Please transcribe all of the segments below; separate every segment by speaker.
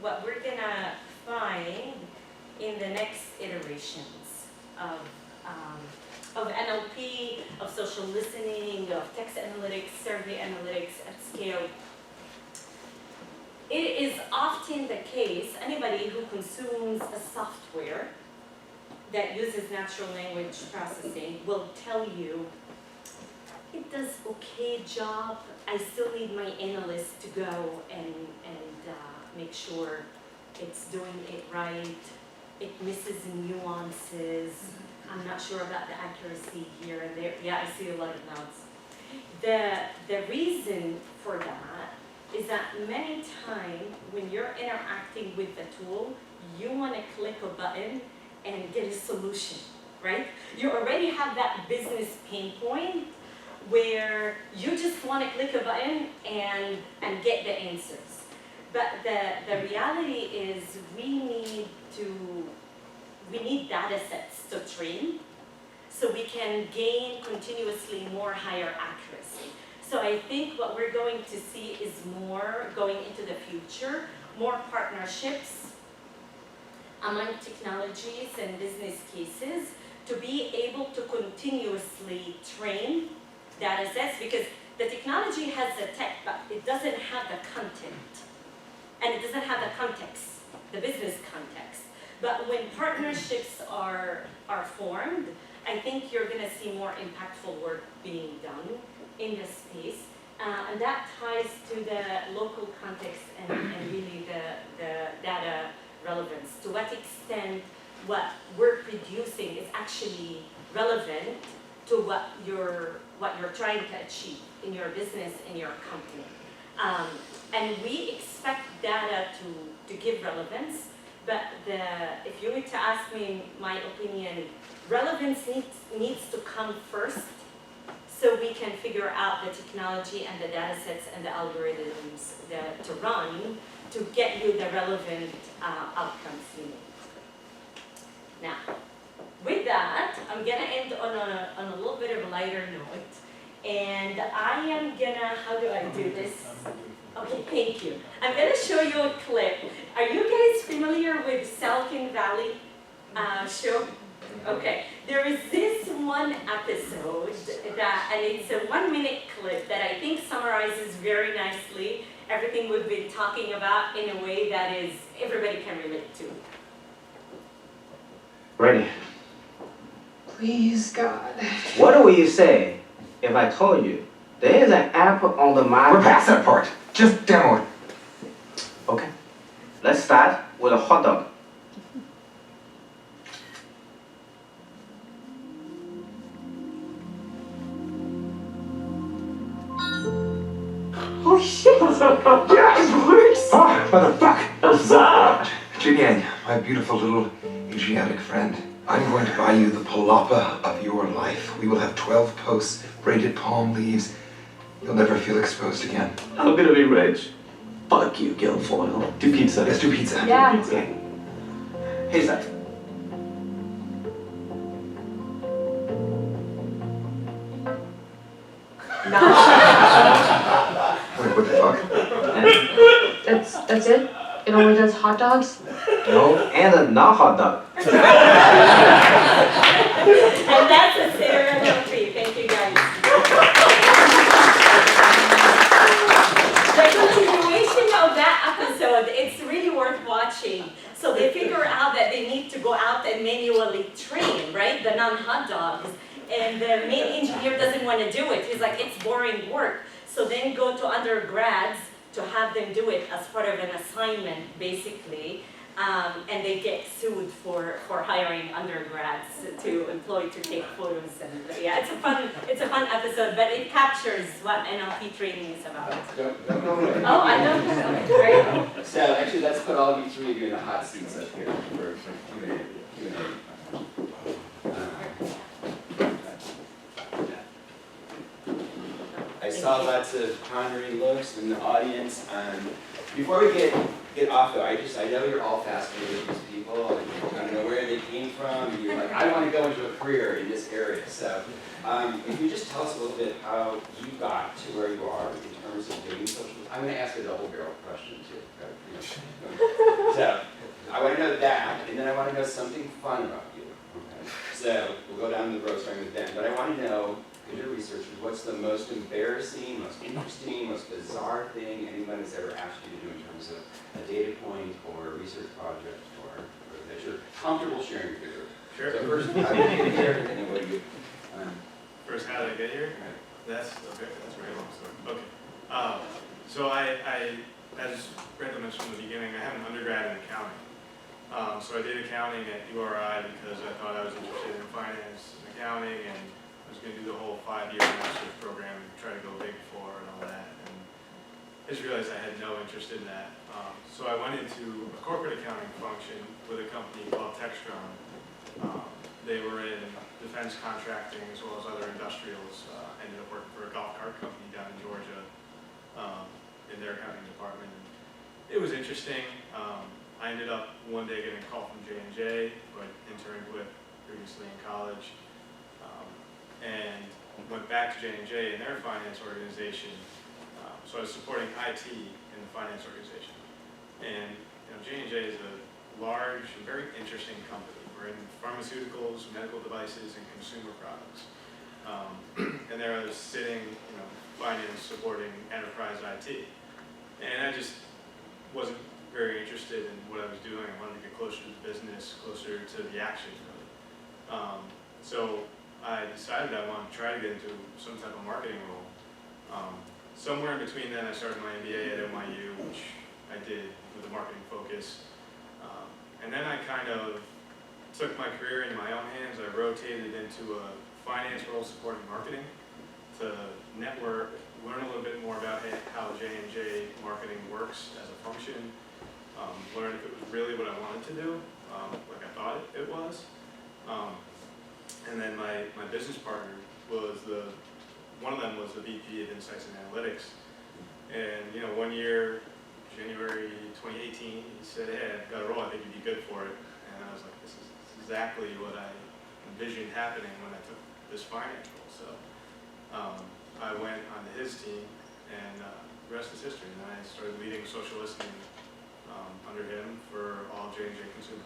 Speaker 1: what we're gonna find in the next iterations of NLP, of social listening, of text analytics, survey analytics at scale. It is often the case, anybody who consumes a software that uses natural language processing will tell you, it does okay job, I still need my analyst to go and make sure it's doing it right, it misses nuances, I'm not sure about the accuracy here and there. Yeah, I see a lot of nods. The reason for that is that many times when you're interacting with the tool, you want to click a button and get a solution, right? You already have that business pain point where you just want to click a button and get the answers. But the reality is we need data sets to train so we can gain continuously more higher accuracy. So I think what we're going to see is more going into the future, more partnerships among technologies and business cases to be able to continuously train data sets, because the technology has the tech, but it doesn't have the content. And it doesn't have the context, the business context. But when partnerships are formed, I think you're going to see more impactful work being done in this space. And that ties to the local context and really the data relevance. To what extent what we're producing is actually relevant to what you're trying to achieve in your business, in your company. And we expect data to give relevance, but if you were to ask me my opinion, relevance needs to come first so we can figure out the technology and the data sets and the algorithms to run to get you the relevant outcomes you need. Now, with that, I'm gonna end on a little bit of a lighter note, and I am gonna, how do I do this? Okay, thank you. I'm gonna show you a clip. Are you guys familiar with Silicon Valley show? Okay, there is this one episode and it's a 1-minute clip that I think summarizes very nicely everything we've been talking about in a way that is everybody can relate to.
Speaker 2: Ready?
Speaker 3: Please, God.
Speaker 2: What will you say if I told you there is an app on the market?
Speaker 4: We're past that part. Just demo it.
Speaker 2: Okay. Let's start with a hot dog.
Speaker 4: Oh shit! Yeah, it works! Oh, motherfucker! Julianne, my beautiful little Asiatic friend, I'm going to buy you the palapa of your life. We will have 12 posts, braided palm leaves. You'll never feel exposed again.
Speaker 5: I'm gonna be rich. Fuck you, Guilfoyle. Do pizza.
Speaker 4: Let's do pizza.
Speaker 3: Yeah.
Speaker 2: Okay. Hey, Zach.
Speaker 4: Wait, what the fuck?
Speaker 3: That's it? It only does hot dogs?
Speaker 2: No, and a not hot dog.
Speaker 1: And that's a serendipity. Thank you guys. The continuation of that episode, it's really worth watching. So they figure out that they need to go out and manually train, right? The non-hot dogs. And the main engineer doesn't want to do it. He's like, it's boring work. So then go to undergrads to have them do it as part of an assignment, basically. And they get sued for hiring undergrads to employ to take photos. And yeah, it's a fun episode, but it captures what NLP training is about. Oh, I don't know. Right.
Speaker 6: So actually, let's put all of you three of you in the hot seats up here for Q&A. I saw lots of pondering looks in the audience. Before we get off though, I know you're all fascinated with these people and you want to know where they came from. And you're like, I want to go into a career in this area. So if you just tell us a little bit how you got to where you are in terms of doing social. I'm going to ask a double-barrel question too. then I want to know something fun about you. Okay? So we'll go down the road starting with Ben, but I want to know, because you're researchers, what's the most embarrassing, most interesting, most bizarre thing anybody's ever asked you to do in terms of a data point or a research project or that you're comfortable sharing with the group?
Speaker 7: Sure.
Speaker 6: So first, how did you get here, and then what do you?
Speaker 7: First, how did I get here?
Speaker 6: Right.
Speaker 7: That's okay. That's a very long story. Okay. So I, as Brenda mentioned in the beginning, I have an undergrad in accounting. So I did accounting at URI because I thought I was interested in finance and accounting, and I was going to do the whole 5-year master's program and try to go big for and all that. And I just realized I had no interest in that. So I went into a corporate accounting function with a company called Textron. They were in defense contracting as well as other industrials. Ended up working for a golf cart company down in Georgia in their accounting department. And it was interesting. I ended up one day getting a call from J&J, who I interned with previously in college, and went back to J&J in their finance organization. So I was supporting IT in the finance organization. And J&J is a large and very interesting company. We're in pharmaceuticals, medical devices, and consumer products. And there I was sitting, finance supporting enterprise IT. And I just wasn't very interested in what I was doing. I wanted to get closer to the business, closer to the action, really. So I decided I wanted to try to get into some type of marketing role. Somewhere in between then, I started my MBA at NYU, which I did with a marketing focus. And then I kind of took my career into my own hands. I rotated into a finance role supporting marketing to network, learn a little bit more about how J&J marketing works as a function, learn if it was really what I wanted to do, like I thought it was. And then my business partner was one of them was the VP of Insights and Analytics. And 1 year, January 2018, he said, "Hey, I've got a role, I think you'd be good for it." And I was like, this is exactly what I envisioned happening when I took this finance role. So I went onto his team, and the rest is history. And I started leading social listening under him for all J&J Consumer.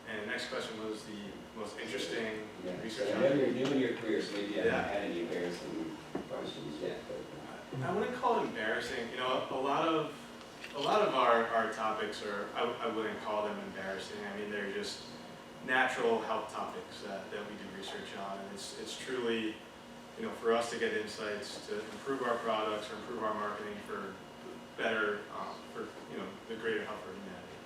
Speaker 7: And the next question was the most interesting research.
Speaker 6: I know you're new in your career, so maybe I haven't had any embarrassing questions yet. But,
Speaker 7: I wouldn't call it embarrassing. A lot of our topics are, I wouldn't call them embarrassing. I mean, they're just natural health topics that we do research on, and it's truly, for us to get insights to improve our products or improve our marketing for better, for the greater health for humanity.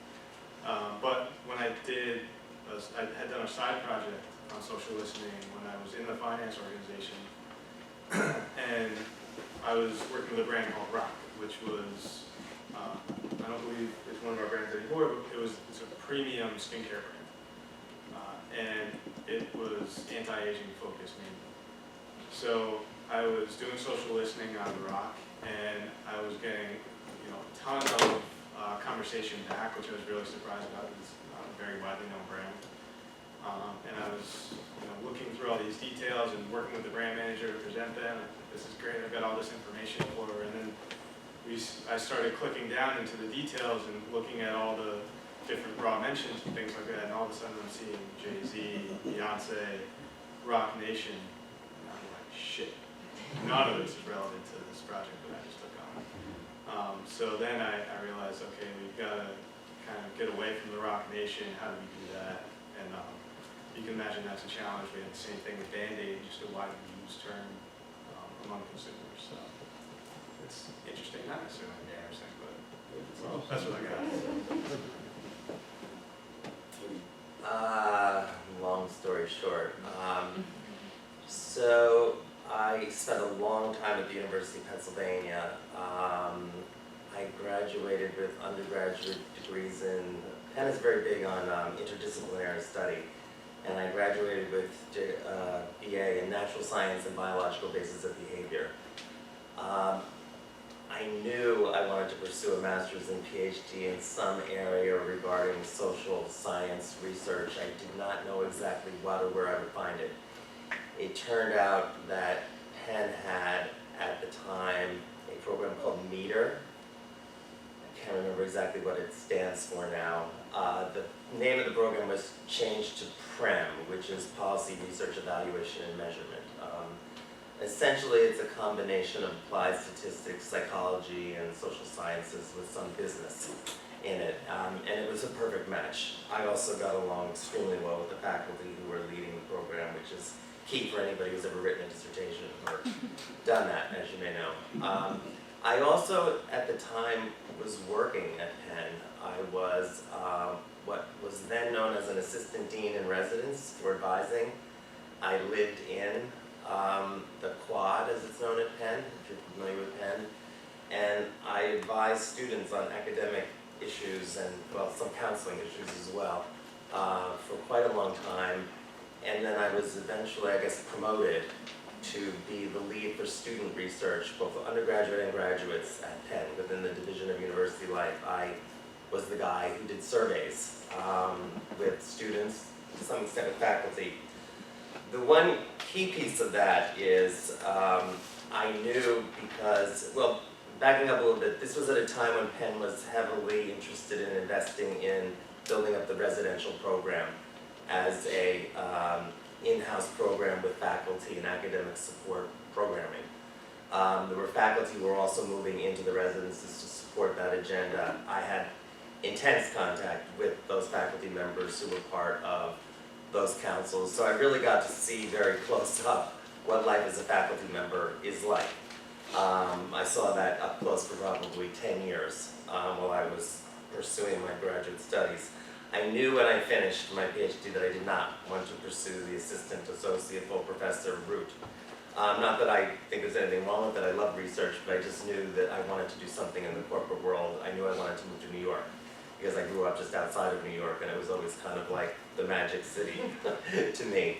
Speaker 7: But when I had done a side project on social listening when I was in the finance organization, and I was working with a brand called Rock, which was, I don't believe it's one of our brands anymore, but it's a premium skincare brand. And it was anti-aging focused mainly. So I was doing social listening on Rock, and I was getting, tons of conversation back, which I was really surprised about. It's not a very widely known brand. And I was, looking through all these details and working with the brand manager to present them. This is great, I've got all this information for her. And then I started clicking down into the details and looking at all the different raw mentions and things like that. And all of a sudden I'm seeing Jay-Z, Beyonce, Rock Nation. And I'm like, shit, none of this is relevant to this project that I just took on. So then I realized, okay, we've got to kind of get away from the Rock Nation. How do we do that? And you can imagine that's a challenge. We had the same thing with Band-Aid, just a widely used term among consumers. So it's interesting, not necessarily embarrassing, but that's what I got.
Speaker 8: Long story short. So I spent a long time at the University of Pennsylvania. I graduated with undergraduate degrees in, Penn is very big on interdisciplinary study, and I graduated with BA in natural science and biological basis of behavior. I knew I wanted to pursue a master's and PhD in some area regarding social science research. I did not know exactly what or where I would find it. It turned out that Penn had, at the time, a program called METER, can't remember exactly what it stands for now. The name of the program was changed to PREM, which is Policy, Research, Evaluation, and Measurement. Essentially, it's a combination of applied statistics, psychology, and social sciences with some business in it, and it was a perfect match. I also got along extremely well with the faculty who were leading the program, which is key for anybody who's ever written a dissertation or done that, as you may know. I also, at the time, was working at Penn. I was what was then known as an assistant dean in residence for advising. I lived in the Quad, as it's known at Penn, if you're familiar with Penn, and I advised students on academic issues and, well, some counseling issues as well, for quite a long time. And then I was eventually, I guess, promoted to be the lead for student research, both for undergraduate and graduates at Penn. Within the Division of University Life, I was the guy who did surveys with students, to some extent with faculty. The one key piece of that is I knew because, well, backing up a little bit, this was at a time when Penn was heavily interested in investing in building up the residential program as a in-house program with faculty and academic support programming. There were faculty who were also moving into the residences to support that agenda. I had intense contact with those faculty members who were part of those councils, so I really got to see very close up what life as a faculty member is like. I saw that up close for probably 10 years while I was pursuing my graduate studies. I knew when I finished my PhD that I did not want to pursue the assistant associate full professor route. Not that I think there's anything wrong with it, I love research, but I just knew that I wanted to do something in the corporate world. I knew I wanted to move to New York, because I grew up just outside of New York, and it was always kind of like the magic city to me.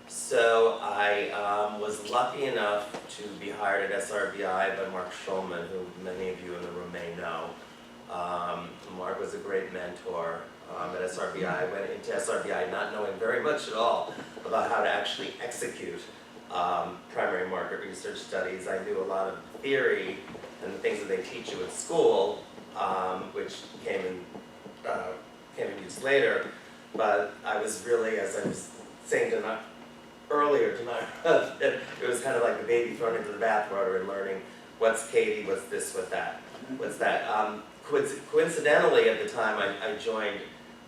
Speaker 8: So I was lucky enough to be hired at SRBI by Mark Schulman, who many of you in the room may know. Mark was a great mentor at SRBI. I went into SRBI not knowing very much at all about how to actually execute primary market research studies. I knew a lot of theory and the things that they teach you at school, which came in use later, but I was really, as I was saying earlier tonight, it was kind of like the baby thrown into the bathwater and learning what's Katie, what's this, what's that. Coincidentally, at the time, I joined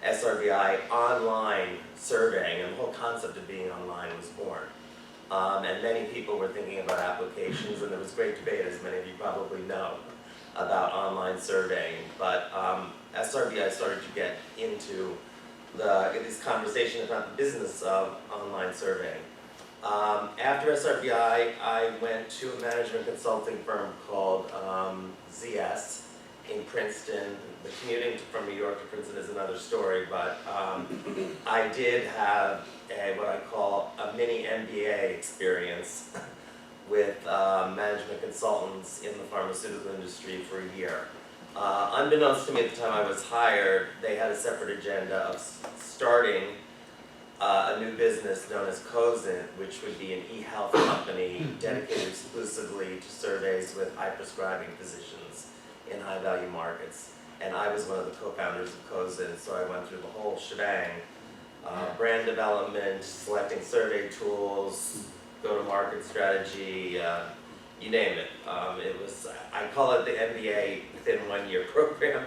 Speaker 8: SRBI online surveying, and the whole concept of being online was born. And many people were thinking about applications, and there was great debate, as many of you probably know, about online surveying. But SRBI started to get into this conversation about the business of online surveying. After SRBI, I went to a management consulting firm called ZS in Princeton. The commuting from New York to Princeton is another story, but I did have what I call a mini MBA experience with management consultants in the pharmaceutical industry for a year. Unbeknownst to me at the time I was hired, they had a separate agenda of starting a new business known as Cozent, which would be an e-health company dedicated exclusively to surveys with high-prescribing physicians in high-value markets. And I was one of the co-founders of Cozent, so I went through the whole shebang. Brand development, selecting survey tools, go-to-market strategy, you name it. It was, I call it the MBA within 1 year program.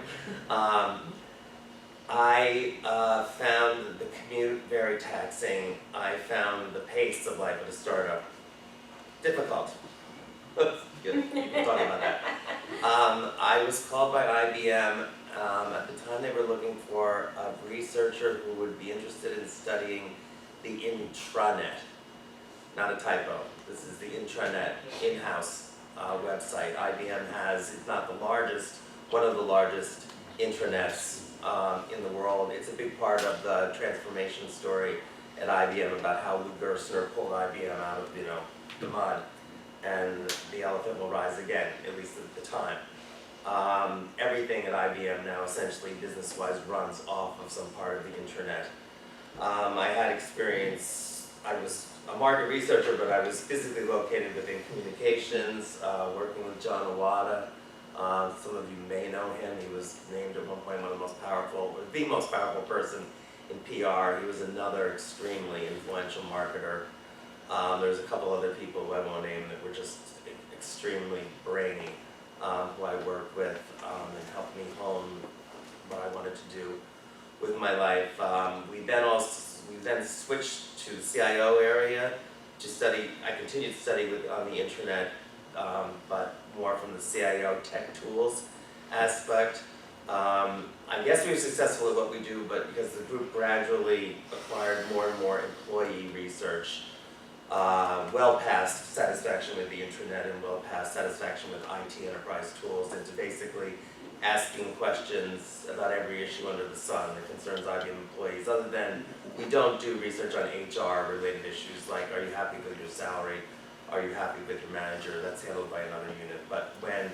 Speaker 8: I found the commute very taxing. I found the pace of life at a startup difficult. Good, we'll talk about that. I was called by IBM. At the time they were looking for a researcher who would be interested in studying the intranet. Not a typo, this is the intranet, in-house website. IBM has, if not the largest, one of the largest intranets in the world. It's a big part of the transformation story at IBM about how Lou Gerstner pulled IBM out of, the mud, and the elephant will rise again, at least at the time. Everything at IBM now, essentially business-wise, runs off of some part of the intranet. I had experience, I was a market researcher, but I was physically located within communications, working with John Iwata, Some of you may know him. He was named at one point one of the most powerful, or the most powerful person in PR. He was another extremely influential marketer. There's a couple other people who I won't name that were just extremely brainy, who I worked with and helped me hone what I wanted to do with my life. We then switched to the CIO area to study. I continued to study on the intranet, but more from the CIO tech tools aspect. I guess we were successful at what we do, but because the group gradually acquired more and more employee research, well past satisfaction with the intranet and well past satisfaction with IT enterprise tools, into basically asking questions about every issue under the sun that concerns IBM employees, other than we don't do research on HR related issues like, are you happy with your salary? Are you happy with your manager? That's handled by another unit. But when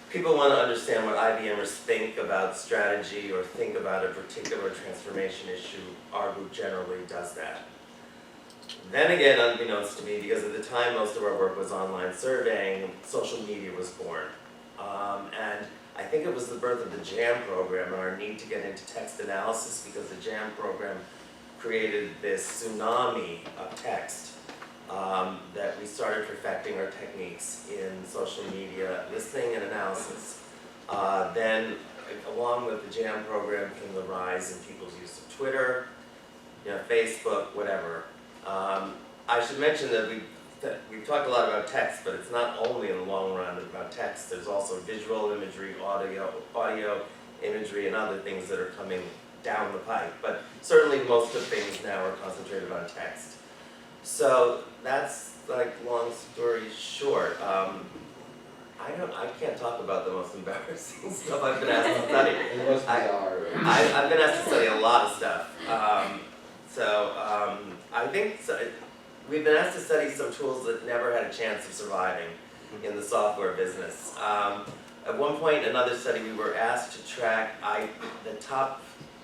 Speaker 8: people want to understand what IBMers think about strategy or think about a particular transformation issue, our group generally does that. Then again, unbeknownst to me, because at the time most of our work was online surveying, social media was born. And I think it was the birth of the JAM program and our need to get into text analysis, because the JAM program created this tsunami of text that we started perfecting our techniques in social media listening and analysis. Then, along with the JAM program, came the rise in people's use of Twitter, Facebook, whatever. I should mention that we've talked a lot about text, but it's not only in the long run about text. There's also visual imagery, audio imagery, and other things that are coming down the pipe. But certainly most of things now are concentrated on text. So that's like long story short. I can't talk about the most embarrassing stuff I've been asked to study.
Speaker 6: The most bizarre.
Speaker 8: I've been asked to study a lot of stuff. I think we've been asked to study some tools that never had a chance of surviving in the software business. At one point in another study, we were asked to track the top,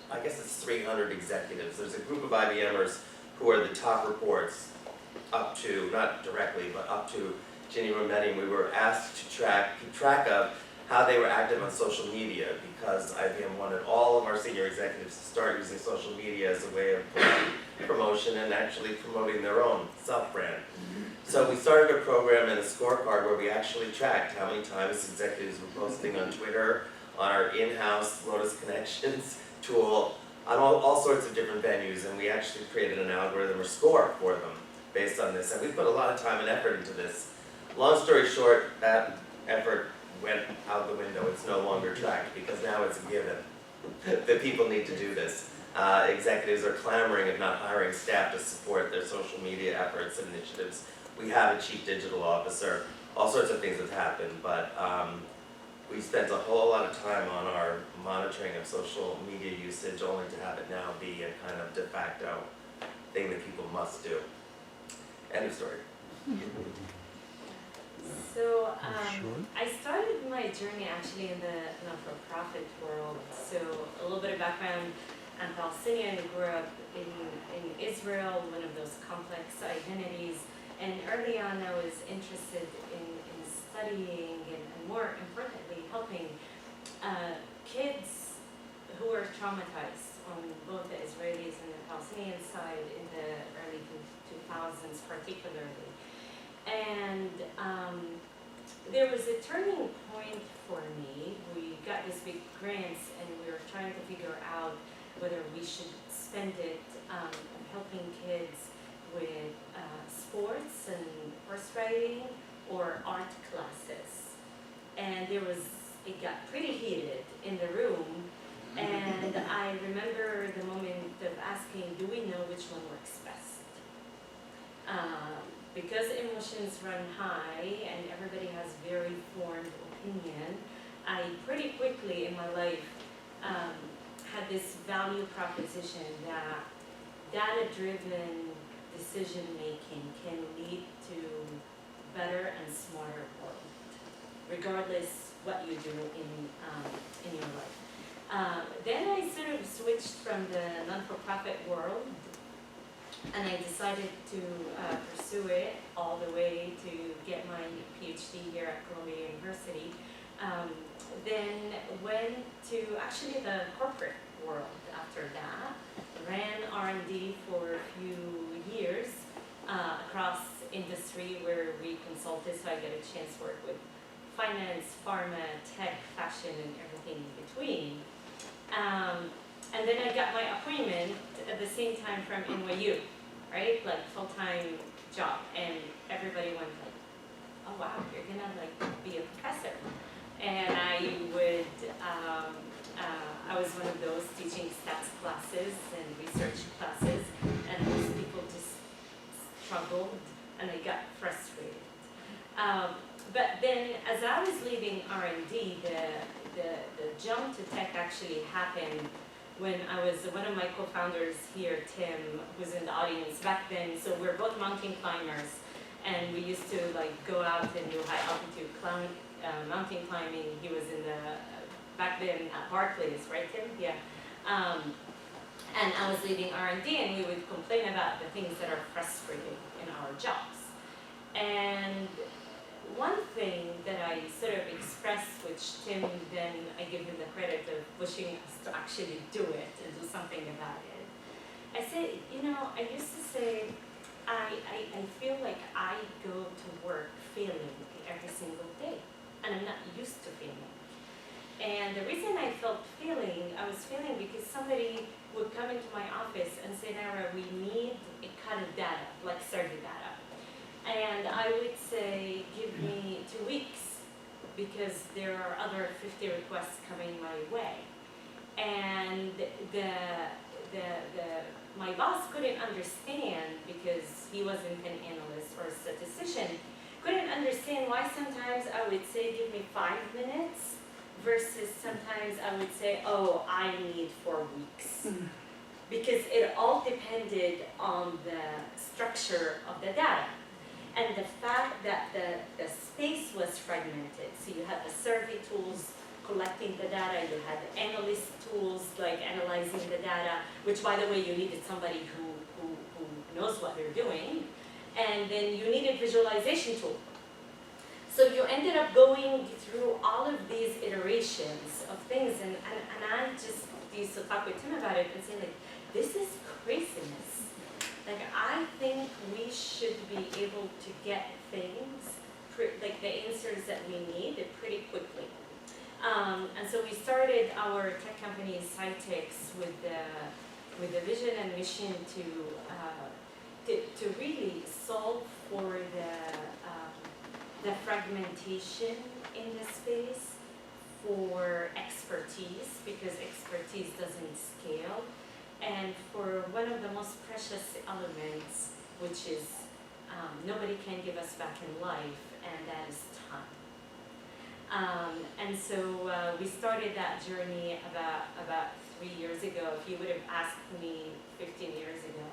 Speaker 8: I guess it's 300 executives. There's a group of IBMers who are the top reports up to, not directly, but up to Ginny Rometty. We were asked to keep track of how they were active on social media, because IBM wanted all of our senior executives to start using social media as a way of promotion and actually promoting their own self-brand. So we started a program and a scorecard where we actually tracked how many times executives were posting on Twitter, on our in-house Lotus Connections tool, on all sorts of different venues, and we actually created an algorithm or score for them based on this. And we put a lot of time and effort into this. Long story short, that effort went out the window. It's no longer tracked, because now it's a given that people need to do this. Executives are clamoring, if not hiring staff to support their social media efforts and initiatives. We have a chief digital officer. All sorts of things have happened, but we spent a whole lot of time on our monitoring of social media usage, only to have it now be a kind of de facto thing that people must do. End of story.
Speaker 1: So I started my journey actually in the not-for-profit world. So a little bit of background. I'm Palestinian, grew up in Israel, one of those complex identities. And early on I was interested in studying and more importantly helping kids who were traumatized on both the Israelis and the Palestinian side in the early 2000s particularly. And there was a turning point for me. We got this big grants and we were trying to figure out whether we should spend it helping kids with sports and horse riding or art classes. And it got pretty heated in the room. And I remember the moment of asking, do we know which one works best? Because emotions run high and everybody has very formed opinion, I pretty quickly in my life had this value proposition that data-driven decision making can lead to better and smarter world, regardless what you do in your life. Then I sort of switched from the non-for-profit world, and I decided to pursue it all the way to get my PhD here at Columbia University, Then went to actually the corporate world after that. Ran R&D for a few years across industry where we consulted, so I get a chance to work with finance, pharma, tech, fashion, and everything in between. And then I got my appointment at the same time from NYU, right? Like full-time job, and everybody went like, "Oh wow, you're gonna like be a professor." And I was one of those teaching stats classes and research classes, and most people just struggled and they got frustrated. But then, as I was leaving R&D, the jump to tech actually happened when I was one of my co-founders here, Tim, who's in the audience back then. So we're both mountain climbers, and we used to like go out and do high altitude mountain climbing. He was in the back then at Barclays, right, Tim? Yeah. And I was leading R&D, and we would complain about the things that are frustrating in our jobs. And one thing that I sort of expressed, which Tim, then I give him the credit of pushing us to actually do it and do something about it. I said, you know, I used to say, I feel like I go to work failing every single day, and I'm not used to failing. And the reason I felt failing, I was failing because somebody would come into my office and say, Nara, we need a cut of data, like survey data. And I would say, give me 2 weeks, because there are other 50 requests coming my way. And my boss couldn't understand, because he wasn't an analyst or a statistician, couldn't understand why sometimes I would say, give me 5 minutes, versus sometimes I would say, oh, I need 4 weeks. Because it all depended on the structure of the data. And the fact that the space was fragmented. So you had the survey tools collecting the data, you had the analyst tools like analyzing the data, which by the way, you needed somebody who knows what they're doing. And then you needed visualization tool. So you ended up going through all of these iterations of things, and I just used to talk with Tim about it and say, like, this is craziness. Like, I think we should be able to get things, like the answers that we need pretty quickly. And so we started our tech company, Cytex, with the vision and mission to really solve for the fragmentation in the space, for expertise, because expertise doesn't scale, and for one of the most precious elements, which is nobody can give us back in life, and that is time. And so we started that journey about 3 years ago. If you would have asked me 15 years ago,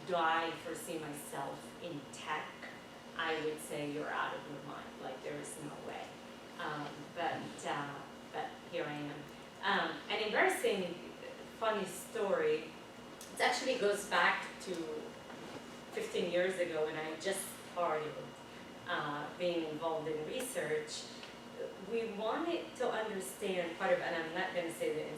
Speaker 1: do I foresee myself in tech, I would say you're out of your mind. Like, there is no way. But here I am. An embarrassing, funny story. It actually goes back to 15 years ago when I just started being involved in research. We wanted to understand part of, and I'm not going to say the